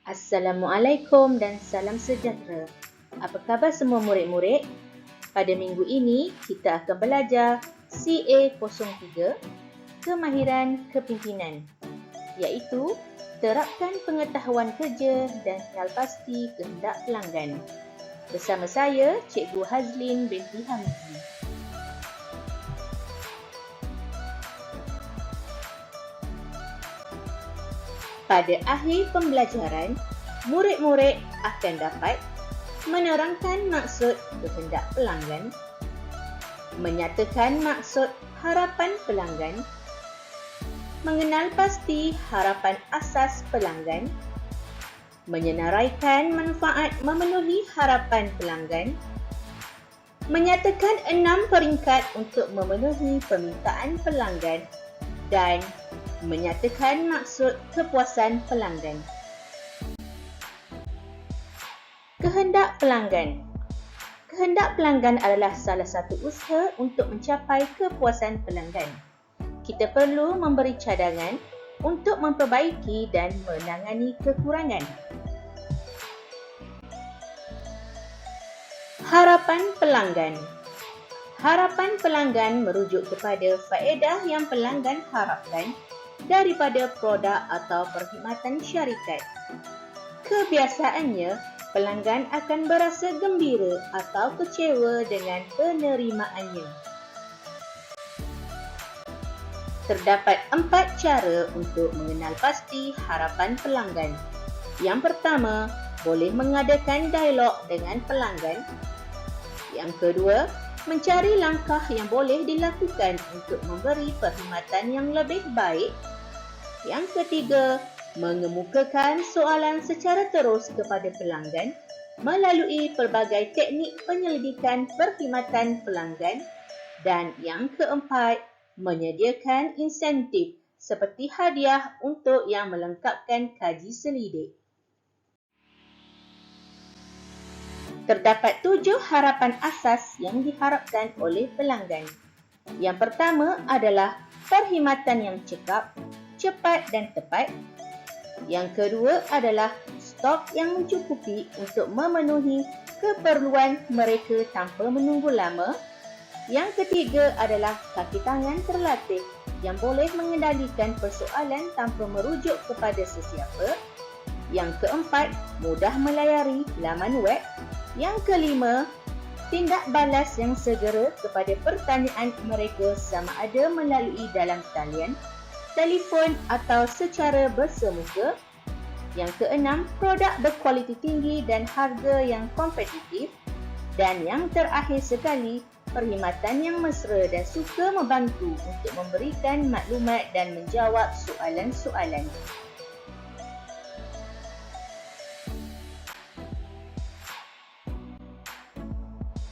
Assalamualaikum dan salam sejahtera. Apa khabar semua murid-murid? Pada minggu ini, kita akan belajar CA03, Kemahiran Kepimpinan, iaitu terapkan pengetahuan kerja dan kenal pasti kehendak pelanggan. Bersama saya, Cikgu Hazlin binti Hamidi. Pada akhir pembelajaran, murid-murid akan dapat menerangkan maksud kehendak pelanggan, menyatakan maksud harapan pelanggan, mengenal pasti harapan asas pelanggan, menyenaraikan manfaat memenuhi harapan pelanggan, menyatakan 6 peringkat untuk memenuhi permintaan pelanggan dan menyatakan maksud kepuasan pelanggan. Kehendak pelanggan. Kehendak pelanggan adalah salah satu usaha untuk mencapai kepuasan pelanggan. Kita perlu memberi cadangan untuk memperbaiki dan menangani kekurangan. Harapan pelanggan. Harapan pelanggan merujuk kepada faedah yang pelanggan harapkan daripada produk atau perkhidmatan syarikat. Kebiasaannya, pelanggan akan berasa gembira atau kecewa dengan penerimaannya. Terdapat 4 cara untuk mengenal pasti harapan pelanggan. Yang pertama, boleh mengadakan dialog dengan pelanggan. Yang kedua, mencari langkah yang boleh dilakukan untuk memberi perkhidmatan yang lebih baik. Yang ketiga, mengemukakan soalan secara terus kepada pelanggan melalui pelbagai teknik penyelidikan perkhidmatan pelanggan. Dan yang keempat, menyediakan insentif seperti hadiah untuk yang melengkapkan kaji selidik. Terdapat 7 harapan asas yang diharapkan oleh pelanggan. Yang pertama adalah perkhidmatan yang cekap, cepat dan tepat. Yang kedua adalah stok yang mencukupi untuk memenuhi keperluan mereka tanpa menunggu lama. Yang ketiga adalah kaki tangan terlatih yang boleh mengendalikan persoalan tanpa merujuk kepada sesiapa. Yang keempat, mudah melayari laman web. Yang kelima, tindak balas yang segera kepada pertanyaan mereka sama ada melalui dalam talian, telefon atau secara bersemuka. Yang keenam, produk berkualiti tinggi dan harga yang kompetitif. Dan yang terakhir sekali, perkhidmatan yang mesra dan suka membantu untuk memberikan maklumat dan menjawab soalan-soalan.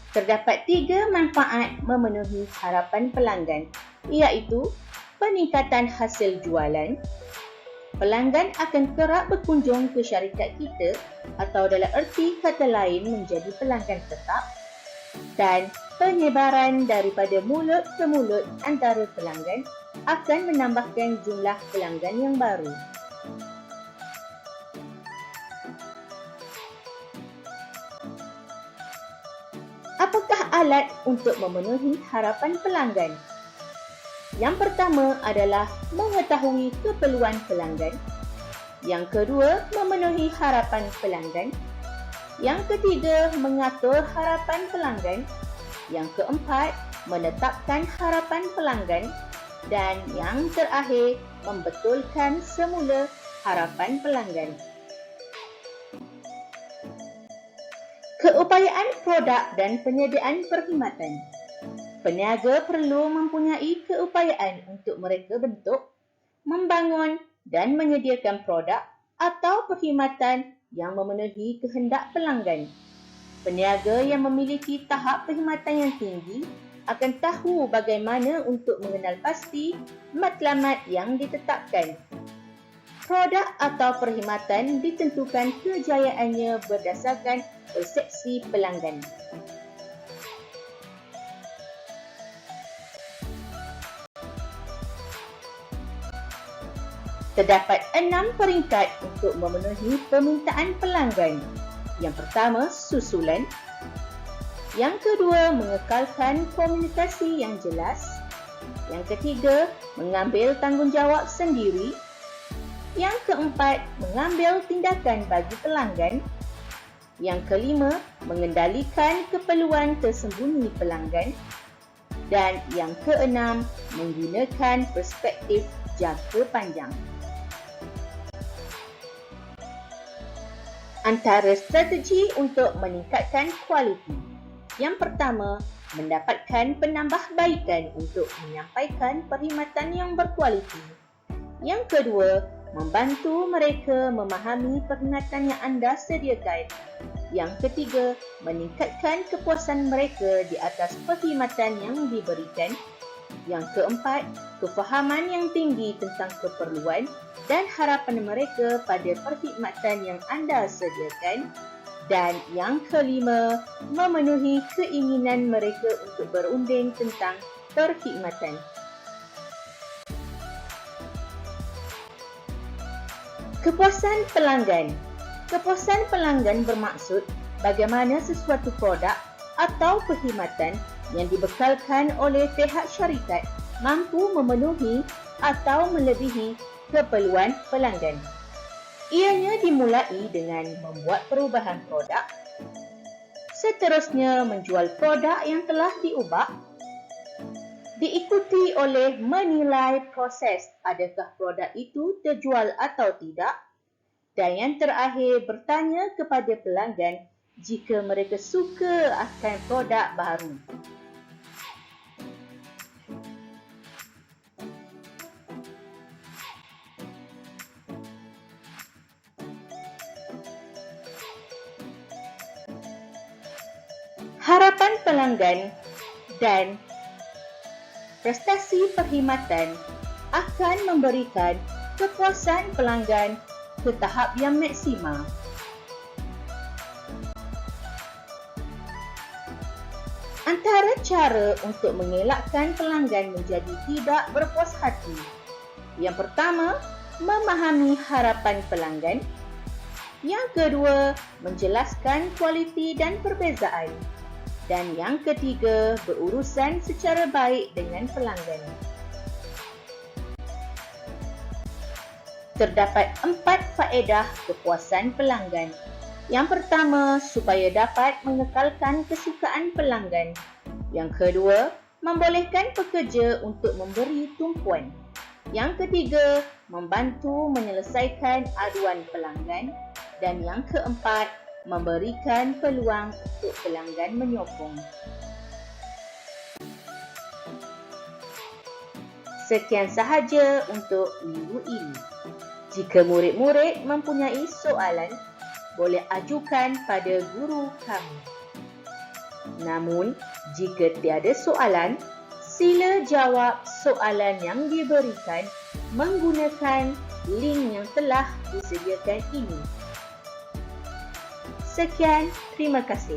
Terdapat 3 manfaat memenuhi harapan pelanggan, iaitu peningkatan hasil jualan, pelanggan akan kerap berkunjung ke syarikat kita atau dalam erti kata lain menjadi pelanggan tetap, dan penyebaran daripada mulut ke mulut antara pelanggan akan menambahkan jumlah pelanggan yang baru. Apakah alat untuk memenuhi harapan pelanggan? Yang pertama adalah mengetahui keperluan pelanggan. Yang kedua, memenuhi harapan pelanggan. Yang ketiga, mengatur harapan pelanggan. Yang keempat, menetapkan harapan pelanggan. Dan yang terakhir, membetulkan semula harapan pelanggan. Keupayaan produk dan penyediaan perkhidmatan. Peniaga perlu mempunyai keupayaan untuk mereka bentuk, membangun dan menyediakan produk atau perkhidmatan yang memenuhi kehendak pelanggan. Peniaga yang memiliki tahap perkhidmatan yang tinggi akan tahu bagaimana untuk mengenal pasti matlamat yang ditetapkan. Produk atau perkhidmatan ditentukan kejayaannya berdasarkan persepsi pelanggan. Terdapat 6 peringkat untuk memenuhi permintaan pelanggan. Yang pertama, susulan. Yang kedua, mengekalkan komunikasi yang jelas. Yang ketiga, mengambil tanggungjawab sendiri. Yang keempat, mengambil tindakan bagi pelanggan. Yang kelima, mengendalikan keperluan tersembunyi pelanggan. Dan yang keenam, menggunakan perspektif jangka panjang. Antara strategi untuk meningkatkan kualiti. Yang pertama, mendapatkan penambahbaikan untuk menyampaikan perkhidmatan yang berkualiti. Yang kedua, membantu mereka memahami perkhidmatan yang anda sediakan. Yang ketiga, meningkatkan kepuasan mereka di atas perkhidmatan yang diberikan. Yang keempat, kefahaman yang tinggi tentang keperluan dan harapan mereka pada perkhidmatan yang anda sediakan. Dan yang kelima, memenuhi keinginan mereka untuk berunding tentang perkhidmatan. Kepuasan pelanggan. Kepuasan pelanggan bermaksud bagaimana sesuatu produk atau perkhidmatan yang dibekalkan oleh pihak syarikat mampu memenuhi atau melebihi keperluan pelanggan. Ianya dimulai dengan membuat perubahan produk, seterusnya menjual produk yang telah diubah, diikuti oleh menilai proses adakah produk itu terjual atau tidak, dan yang terakhir bertanya kepada pelanggan jika mereka suka akan produk baru. Harapan pelanggan dan prestasi perkhidmatan akan memberikan kepuasan pelanggan ke tahap yang maksimal. Antara cara untuk mengelakkan pelanggan menjadi tidak berpuas hati. Yang pertama, memahami harapan pelanggan. Yang kedua, menjelaskan kualiti dan perbezaan. Dan yang ketiga, berurusan secara baik dengan pelanggan. Terdapat 4 faedah kepuasan pelanggan. Yang pertama, supaya dapat mengekalkan kesukaan pelanggan. Yang kedua, membolehkan pekerja untuk memberi tumpuan. Yang ketiga, membantu menyelesaikan aduan pelanggan. Dan yang keempat, memberikan peluang untuk pelanggan menyokong. Sekian sahaja untuk minggu ini. Jika murid-murid mempunyai soalan, boleh ajukan pada guru kami. Namun, jika tiada soalan, sila jawab soalan yang diberikan menggunakan link yang telah disediakan ini. Sekian, terima kasih.